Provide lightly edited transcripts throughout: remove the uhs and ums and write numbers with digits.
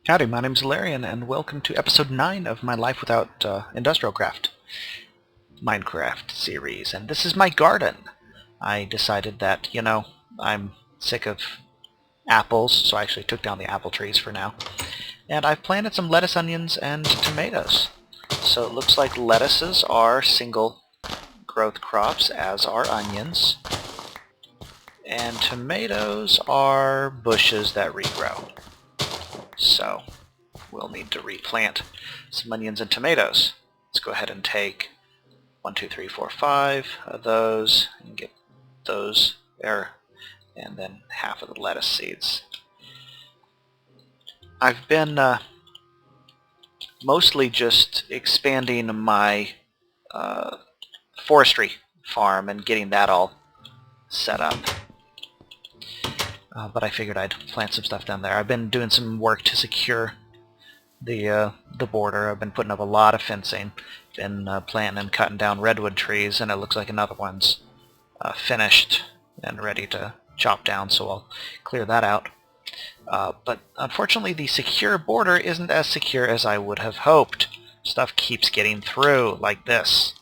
Howdy, my name's Allaryin, and welcome to episode 9 of my Life Without Industrial Craft Minecraft series. And this is my garden. I decided that, I'm sick of apples, so I actually took down the apple trees for now. And I've planted some lettuce, onions, and tomatoes. So it looks like lettuces are single growth crops, as are onions. And tomatoes are bushes that regrow. So we'll need to replant some onions and tomatoes. Let's go ahead and take 1, 2, 3, 4, 5 of those and get those there, and then half of the lettuce seeds. I've been mostly just expanding my forestry farm and getting that all set up. But I figured I'd plant some stuff down there. I've been doing some work to secure the border. I've been putting up a lot of fencing, been planting and cutting down redwood trees, and it looks like another one's finished and ready to chop down, so I'll clear that out. But unfortunately the secure border isn't as secure as I would have hoped. Stuff keeps getting through, like this.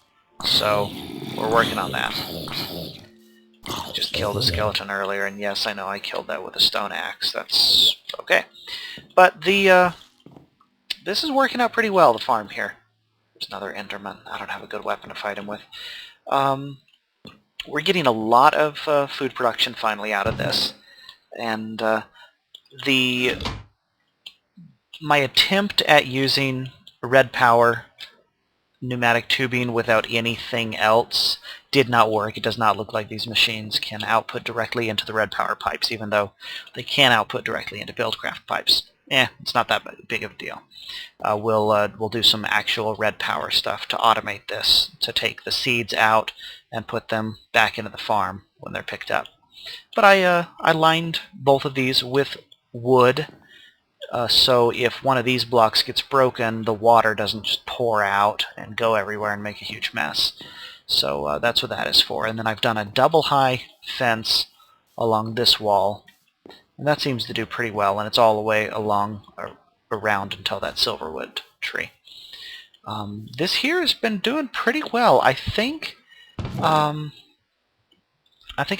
So we're working on that. Just killed a skeleton earlier, and yes, I know I killed that with a stone axe. That's okay. But this is working out pretty well, the farm here. There's another Enderman. I don't have a good weapon to fight him with. We're getting a lot of food production finally out of this, and my attempt at using red power pneumatic tubing without anything else did not work. It does not look like these machines can output directly into the red power pipes, even though they can output directly into Buildcraft pipes. It's not that big of a deal. We'll do some actual red power stuff to automate this, to take the seeds out and put them back into the farm when they're picked up. But I lined both of these with wood, so if one of these blocks gets broken, the water doesn't just pour out and go everywhere and make a huge mess. So that's what that is for. And then I've done a double high fence along this wall, and that seems to do pretty well, and it's all the way along around until that silverwood tree. This here has been doing pretty well. I think I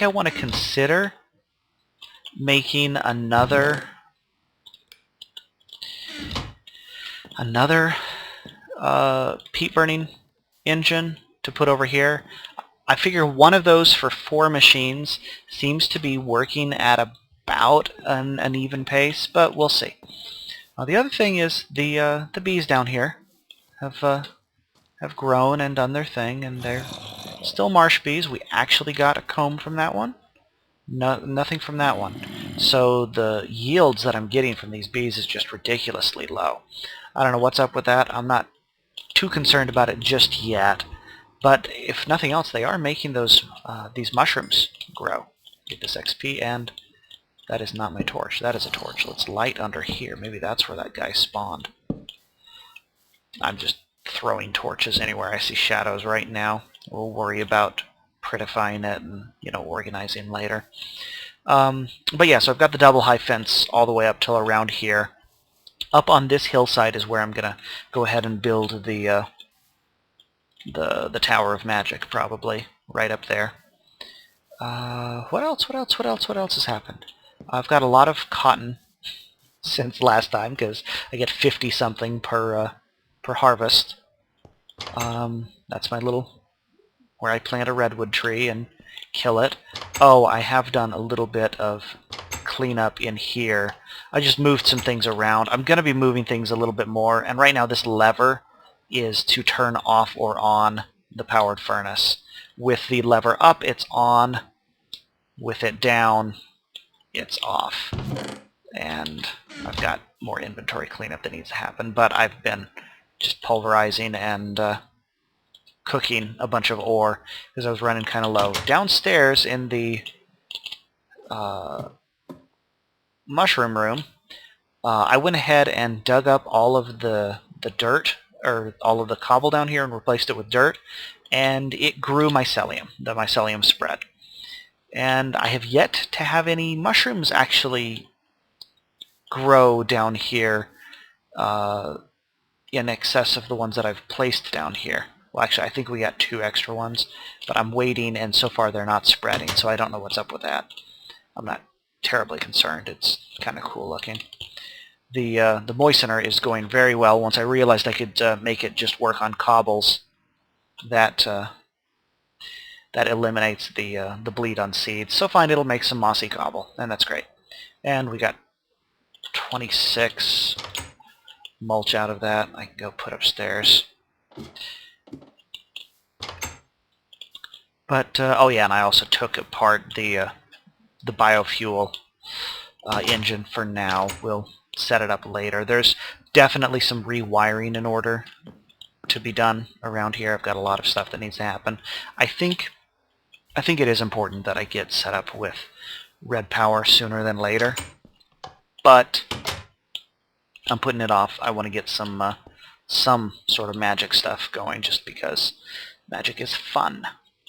want to consider making another peat burning engine to put over here. I figure one of those for 4 machines seems to be working at about an even pace, but we'll see. The other thing is the bees down here have grown and done their thing, and they're still marsh bees. We actually got a comb from that one. Nothing from that one. So the yields that I'm getting from these bees is just ridiculously low. I don't know what's up with that. I'm not too concerned about it just yet. But if nothing else, they are making these mushrooms grow. Get this XP, and that is not my torch. That is a torch. Let's light under here. Maybe that's where that guy spawned. I'm just throwing torches anywhere I see shadows right now. We'll worry about prettifying it and, organizing later. But yeah, so I've got the double high fence all the way up till around here. Up on this hillside is where I'm gonna go ahead and build the Tower of Magic, probably right up there. What else has happened? I've got a lot of cotton since last time, because I get 50 something per harvest. That's my little where I plant a redwood tree and kill it. Oh, I have done a little bit of cleanup in here. I just moved some things around. I'm going to be moving things a little bit more, and right now this lever is to turn off or on the powered furnace. With the lever up, it's on. With it down, it's off. And I've got more inventory cleanup that needs to happen, but I've been just pulverizing and cooking a bunch of ore because I was running kind of low. Downstairs in the mushroom room, I went ahead and dug up all of the dirt, or all of the cobble down here, and replaced it with dirt, and it grew mycelium. The mycelium spread. And I have yet to have any mushrooms actually grow down here in excess of the ones that I've placed down here. Well, actually, I think we got 2 extra ones, but I'm waiting, and so far they're not spreading, so I don't know what's up with that. I'm not terribly concerned. It's kind of cool looking. The moistener is going very well. Once I realized I could make it just work on cobbles, that eliminates the bleed on seeds. So fine, it'll make some mossy cobble, and that's great. And we got 26 mulch out of that. I can go put upstairs. But oh yeah, and I also took apart the biofuel engine for now. We'll set it up later. There's definitely some rewiring in order to be done around here. I've got a lot of stuff that needs to happen. I think it is important that I get set up with red power sooner than later, but I'm putting it off. I want to get some sort of magic stuff going just because magic is fun.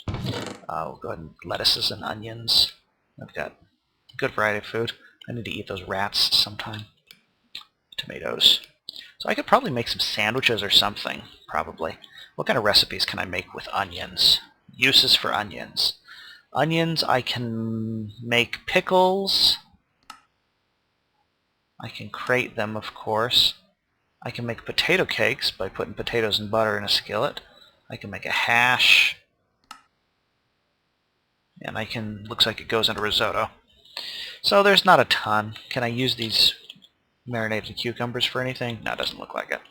We'll go ahead and lettuces and onions. I've got a good variety of food. I need to eat those rats sometime. Tomatoes. So I could probably make some sandwiches or something, probably. What kind of recipes can I make with onions? Uses for onions. Onions, I can make pickles. I can crate them, of course. I can make potato cakes by putting potatoes and butter in a skillet. I can make a hash. And I can, looks like it goes into risotto. So there's not a ton. Can I use these marinated cucumbers for anything? No, it doesn't look like it.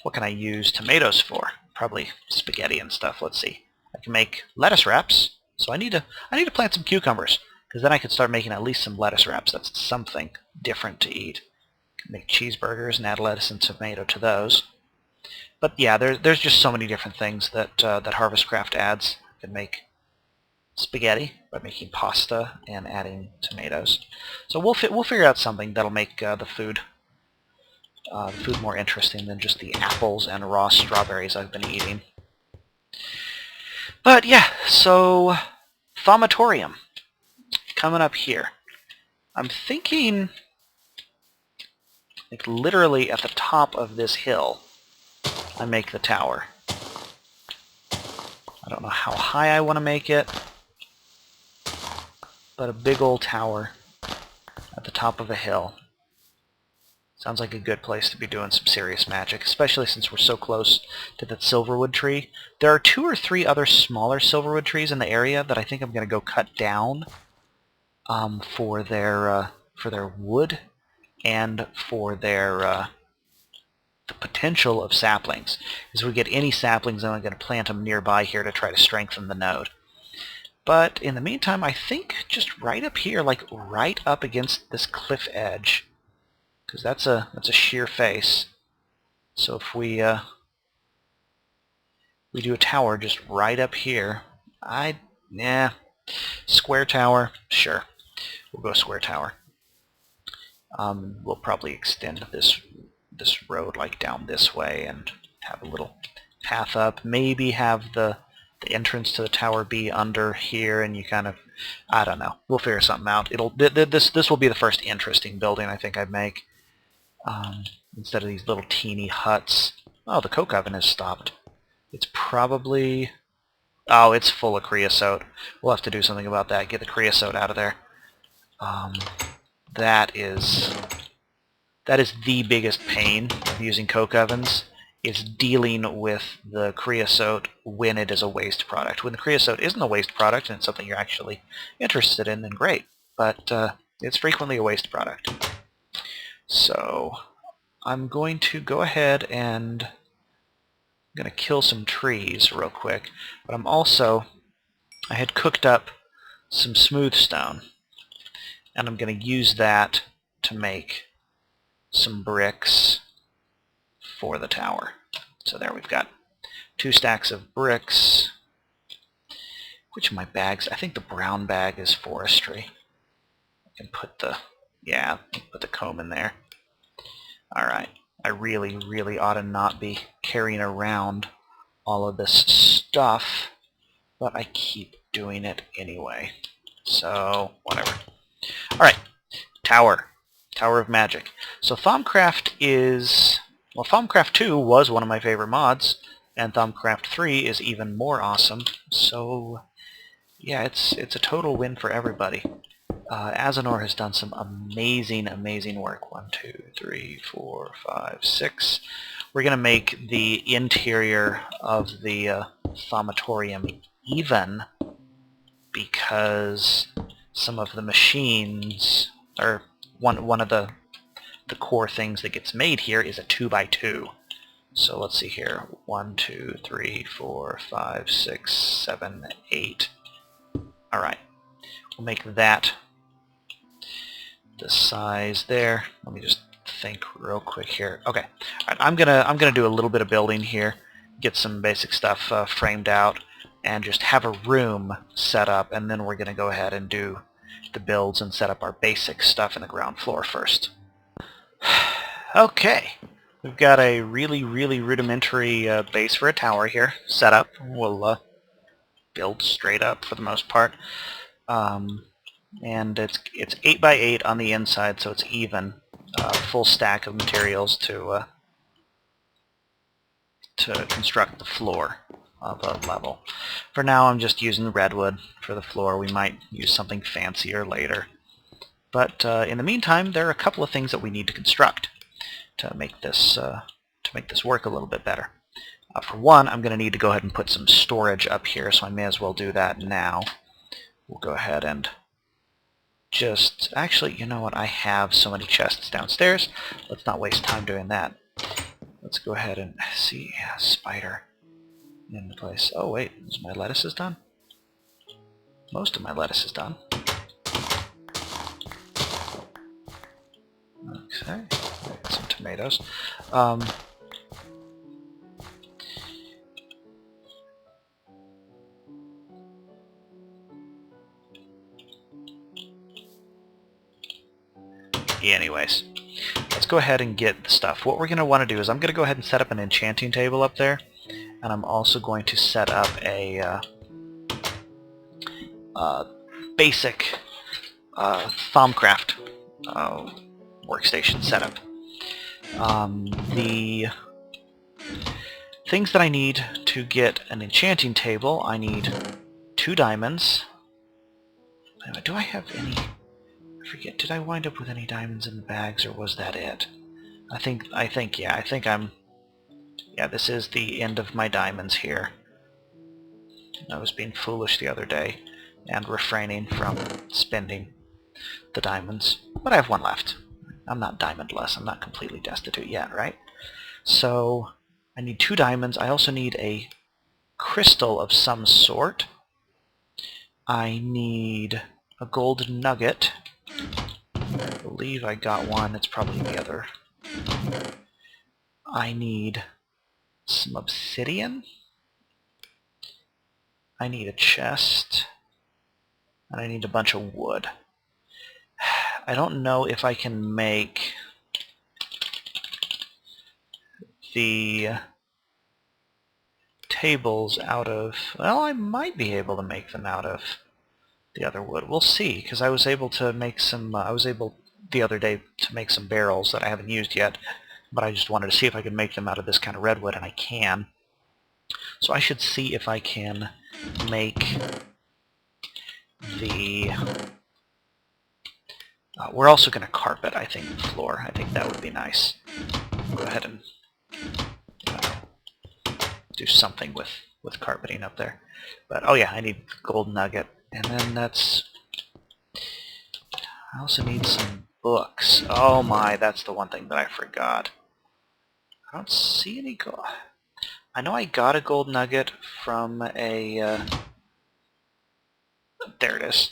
What can I use tomatoes for? Probably spaghetti and stuff. Let's see. I can make lettuce wraps. So I need to plant some cucumbers, because then I could start making at least some lettuce wraps. That's something different to eat. I can make cheeseburgers and add lettuce and tomato to those. But yeah, there's just so many different things that that Harvestcraft adds. I can make spaghetti by making pasta and adding tomatoes. So we'll figure out something that'll make the food more interesting than just the apples and raw strawberries I've been eating. But yeah, so Thaumatorium coming up here. I'm thinking like literally at the top of this hill I make the tower. I don't know how high I want to make it, but a big old tower at the top of a hill. Sounds like a good place to be doing some serious magic, especially since we're so close to that silverwood tree. There are 2 or 3 other smaller silverwood trees in the area that I think I'm going to go cut down for their wood and for their the potential of saplings. As we get any saplings, I'm going to plant them nearby here to try to strengthen the node. But in the meantime, I think just right up here, like right up against this cliff edge, because that's a sheer face. So if we do a tower just right up here, square tower, sure, we'll go square tower. We'll probably extend this road like down this way and have a little path up. Maybe have the entrance to the tower be under here, and you kind of, I don't know. We'll figure something out. This will be the first interesting building I think I'd make. Instead of these little teeny huts. Oh, the coke oven has stopped. It's probably... Oh, it's full of creosote. We'll have to do something about that. Get the creosote out of there. That is the biggest pain of using coke ovens, is dealing with the creosote when it is a waste product. When the creosote isn't a waste product and it's something you're actually interested in, then great. But it's frequently a waste product. So I'm going to go ahead and I'm going to kill some trees real quick. But I had cooked up some smooth stone, and I'm going to use that to make some bricks for the tower. So there we've got 2 stacks of bricks. Which of my bags? I think the brown bag is forestry. I can put the comb in there. Alright. I really, really ought to not be carrying around all of this stuff, but I keep doing it anyway. So, whatever. Alright. Tower. Tower of Magic. So Thaumcraft is... Well, Thaumcraft 2 was one of my favorite mods, and Thaumcraft 3 is even more awesome. So, yeah, it's a total win for everybody. Azenor has done some amazing, amazing work. 1, 2, 3, 4, 5, 6. We're going to make the interior of the Thaumatorium even, because some of the machines, or one of the core things that gets made here is a 2x2. So let's see here. 1, 2, 3, 4, 5, 6, 7, 8. Alright. We'll make that the size there. Let me just think real quick here. Okay. Alright, I'm gonna do a little bit of building here, get some basic stuff framed out, and just have a room set up, and then we're gonna go ahead and do the builds and set up our basic stuff in the ground floor first. Okay. We've got a really, really rudimentary base for a tower here set up. We'll build straight up for the most part. And it's 8 by 8 on the inside, so it's even. Full stack of materials to construct the floor of a level. For now, I'm just using redwood for the floor. We might use something fancier later. But in the meantime, there are a couple of things that we need to construct to make this work a little bit better. For one, I'm going to need to go ahead and put some storage up here, so I may as well do that now. We'll go ahead and just... Actually, you know what? I have so many chests downstairs. Let's not waste time doing that. Let's go ahead and see. Yeah, spider in the place. Oh, wait. Is my lettuce is done? Most of my lettuce is done. Okay. Got some tomatoes. Anyways, let's go ahead and get the stuff. What we're going to want to do is I'm going to go ahead and set up an enchanting table up there, and I'm also going to set up a basic Thaumcraft workstation setup. The things that I need to get an enchanting table, I need 2 diamonds. Do I have any... I forget, did I wind up with any diamonds in the bags, or was that it? I think I'm... Yeah, this is the end of my diamonds here. I was being foolish the other day and refraining from spending the diamonds, but I have 1 left. I'm not diamondless. I'm not completely destitute yet, right? So I need 2 diamonds. I also need a crystal of some sort. I need a gold nugget. I believe I got one. It's probably the other. I need some obsidian. I need a chest. And I need a bunch of wood. I don't know if I can make the tables out of... Well, I might be able to make them out of the other wood. We'll see, because I was able to make some... I was able the other day to make some barrels that I haven't used yet, but I just wanted to see if I could make them out of this kind of redwood, and I can. So I should see if I can make the... we're also going to carpet, I think, the floor. I think that would be nice. Go ahead and do something with carpeting up there. But, oh yeah, I need gold nugget. And then that's... I also need some books. Oh my, that's the one thing that I forgot. I don't see any gold... I know I got a gold nugget from a... There it is.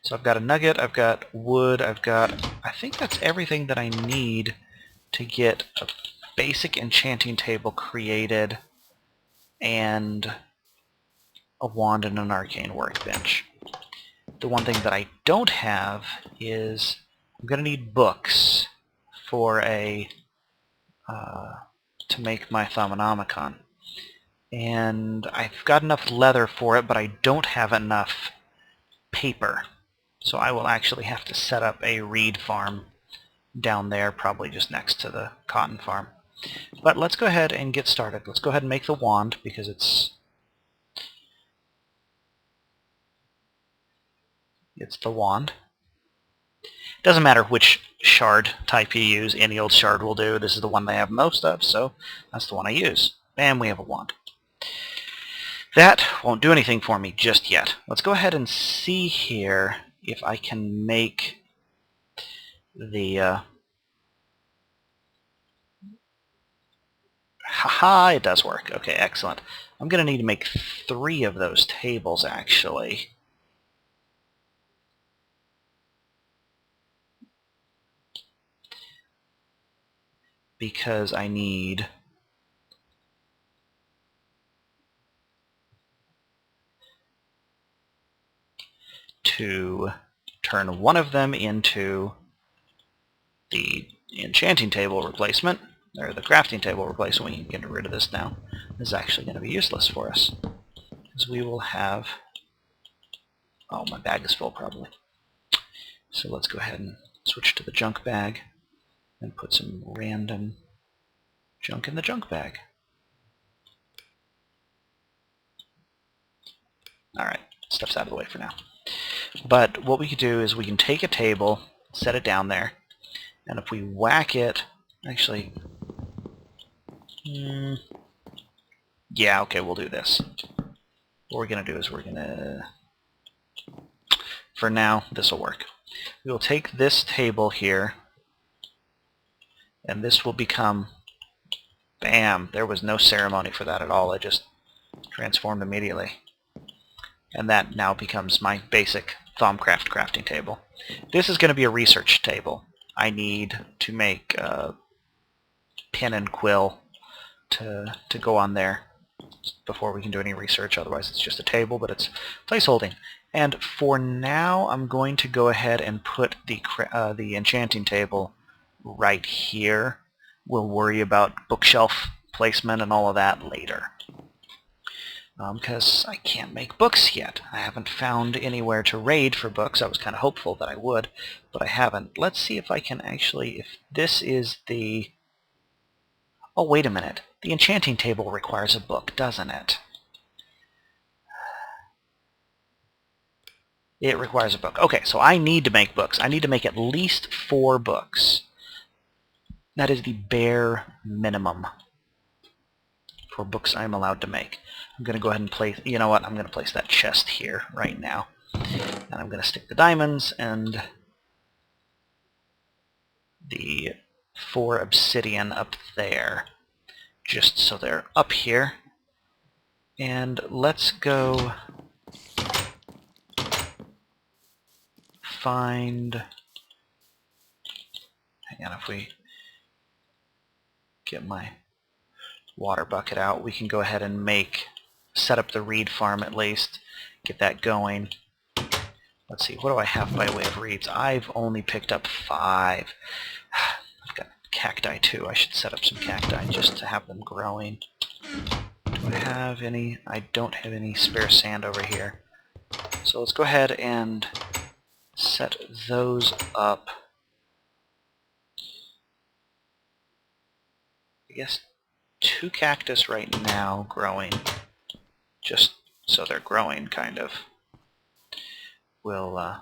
So I've got a nugget, I've got wood, I've got... I think that's everything that I need to get a basic enchanting table created and a wand and an arcane workbench. The one thing that I don't have is I'm going to need books for a... to make my Thaumonomicon. And I've got enough leather for it, but I don't have enough paper. So I will actually have to set up a reed farm down there, probably just next to the cotton farm. But let's go ahead and get started. Let's go ahead and make the wand, because it's the wand. Doesn't matter which shard type you use, any old shard will do. This is the one they have most of, so that's the one I use. And we have a wand. That won't do anything for me just yet. Let's go ahead and see here if I can make the... Haha, it does work. Okay, excellent. I'm going to need to make 3 of those tables, actually. Because I need to turn one of them into the enchanting table replacement, or the crafting table replacement. We can get rid of this now. This is actually going to be useless for us, because we will have... Oh, my bag is full probably. So let's go ahead and switch to the junk bag and put some random junk in the junk bag. Alright, stuff's out of the way for now. But what we could do is we can take a table, set it down there, and if we whack it... Actually... yeah, okay, we'll do this. What we're going to do is we're going to... For now, this will work. We will take this table here, and this will become... Bam! There was no ceremony for that at all. It just transformed immediately. And that now becomes my basic Thaumcraft crafting table. This is going to be a research table. I need to make pen and quill to go on there before we can do any research. Otherwise it's just a table, but it's placeholding. And for now, I'm going to go ahead and put the enchanting table right here. We'll worry about bookshelf placement and all of that later. Because I can't make books yet. I haven't found anywhere to raid for books. I was kind of hopeful that I would, but I haven't. Let's see if I can actually... If this is the... Oh, wait a minute. The enchanting table requires a book, doesn't it? It requires a book. Okay, so I need to make books. I need to make at least 4 books. That is the bare minimum for books I'm allowed to make. I'm going to go ahead and place... You know what? I'm going to place that chest here right now. And I'm going to stick the diamonds and the 4 obsidian up there, just so they're up here. And let's go find... Hang on, if we get my water bucket out, we can go ahead and set up the reed farm at least, get that going. Let's see, what do I have by way of reeds? I've only picked up 5. I've got cacti too. I should set up some cacti just to have them growing. Do I have any? I don't have any spare sand over here. So let's go ahead and set those up. I guess 2 cactus right now growing, just so they're growing, kind of, will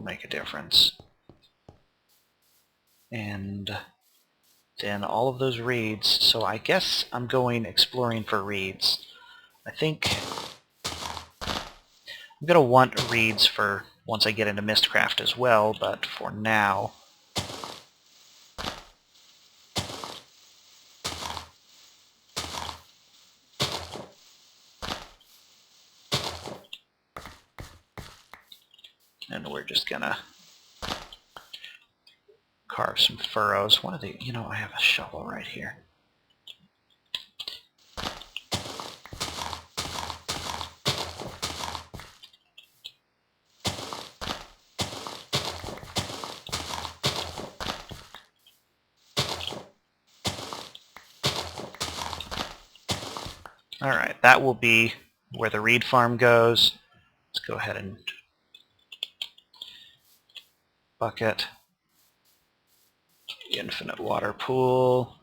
make a difference. And then all of those reeds, so I guess I'm going exploring for reeds. I think I'm going to want reeds for once I get into Mistcraft as well, but for now... And we're just gonna carve some furrows. One of the, I have a shovel right here. Alright, that will be where the reed farm goes. Let's go ahead and bucket. Infinite water pool.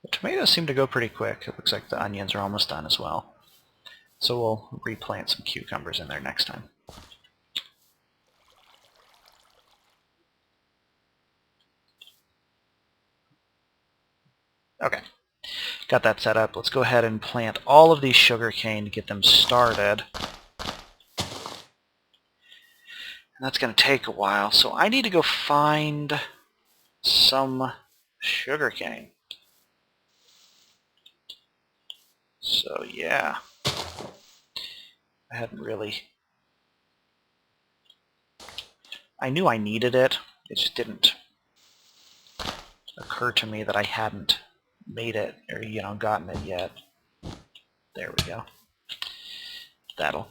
The tomatoes seem to go pretty quick. It looks like the onions are almost done as well. So we'll replant some cucumbers in there next time. Okay, got that set up. Let's go ahead and plant all of these sugarcane to get them started. And that's going to take a while, so I need to go find some sugarcane. So yeah, I hadn't really... I knew I needed it, it just didn't occur to me that I hadn't made it, or, you know, gotten it yet. There we go. That'll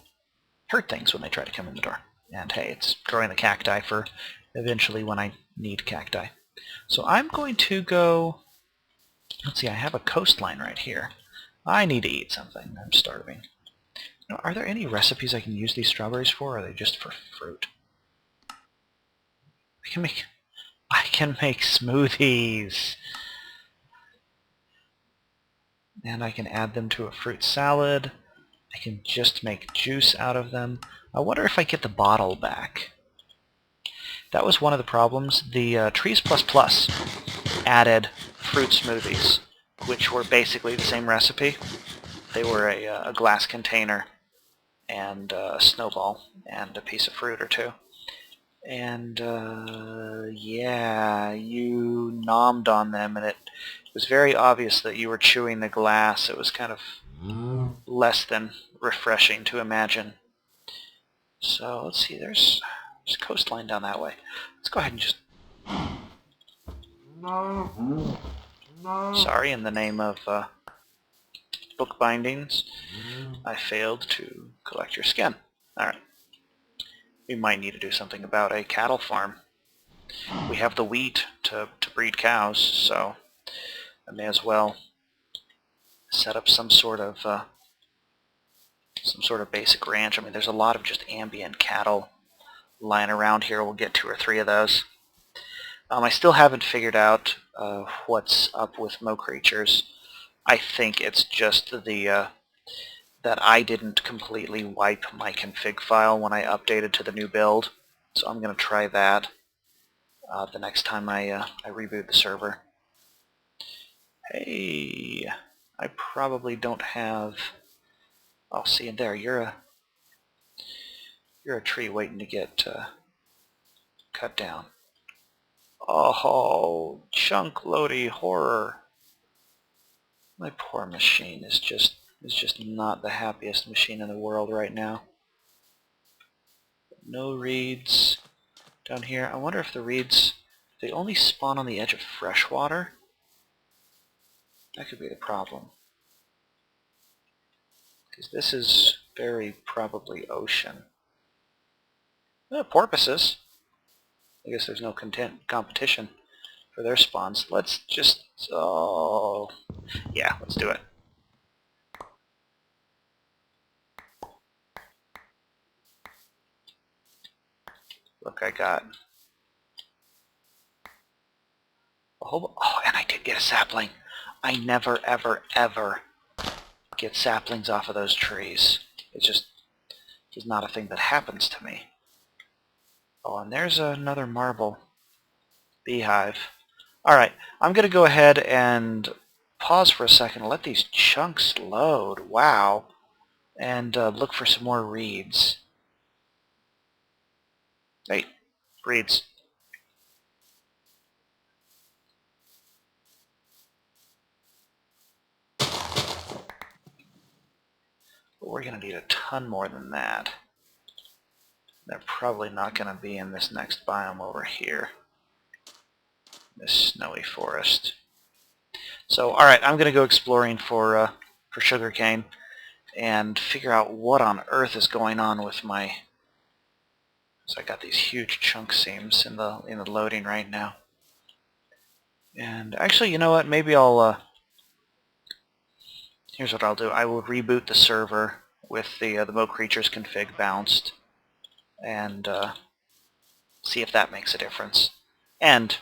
hurt things when they try to come in the door. And hey, it's growing the cacti for eventually when I need cacti. So I'm going to go... Let's see, I have a coastline right here. I need to eat something. I'm starving. Now, are there any recipes I can use these strawberries for, or are they just for fruit? I can make smoothies. And I can add them to a fruit salad. I can just make juice out of them. I wonder if I get the bottle back. That was one of the problems. The Trees Plus Plus added fruit smoothies, which were basically the same recipe. They were a glass container and a snowball and a piece of fruit or two. And yeah, you nommed on them, and it was very obvious that you were chewing the glass. It was kind of less than refreshing to imagine. So let's see, there's a coastline down that way. Let's go ahead and just... Sorry, in the name of book bindings, I failed to collect your skin. Alright. We might need to do something about a cattle farm. We have the wheat to breed cows, so I may as well set up some sort of basic ranch. I mean, there's a lot of just ambient cattle lying around here. We'll get 2 or 3 of those. I still haven't figured out what's up with Mo Creatures. I think it's just the that I didn't completely wipe my config file when I updated to the new build. So I'm going to try that the next time I reboot the server. Hey, I probably don't have... Oh, see, there, you're a tree waiting to get cut down. Oh, chunk loady horror. My poor machine is just not the happiest machine in the world right now. No reeds down here. I wonder if the reeds, they only spawn on the edge of fresh water? That could be the problem. Because this is very probably ocean. Porpoises. I guess there's no competition for their spawns. Let's just... Oh... Yeah, let's do it. Look, I got a whole... Oh, and I did get a sapling. I never, ever, ever get saplings off of those trees. It just is not a thing that happens to me. Oh, and there's another marble beehive. Alright, I'm going to go ahead and pause for a second and let these chunks load. Wow. And look for some more reeds. Hey, reeds. But we're going to need a ton more than that. They're probably not going to be in this next biome over here. This snowy forest. So, alright, I'm going to go exploring for sugarcane and figure out what on earth is going on with my... So I got these huge chunk seams in the loading right now. And actually, you know what? Maybe I'll... here's what I'll do. I will reboot the server with the Mo Creatures config bounced, and see if that makes a difference. And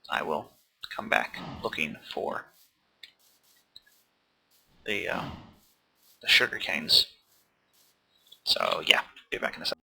I will come back looking for the sugar canes. So yeah, be back in a second.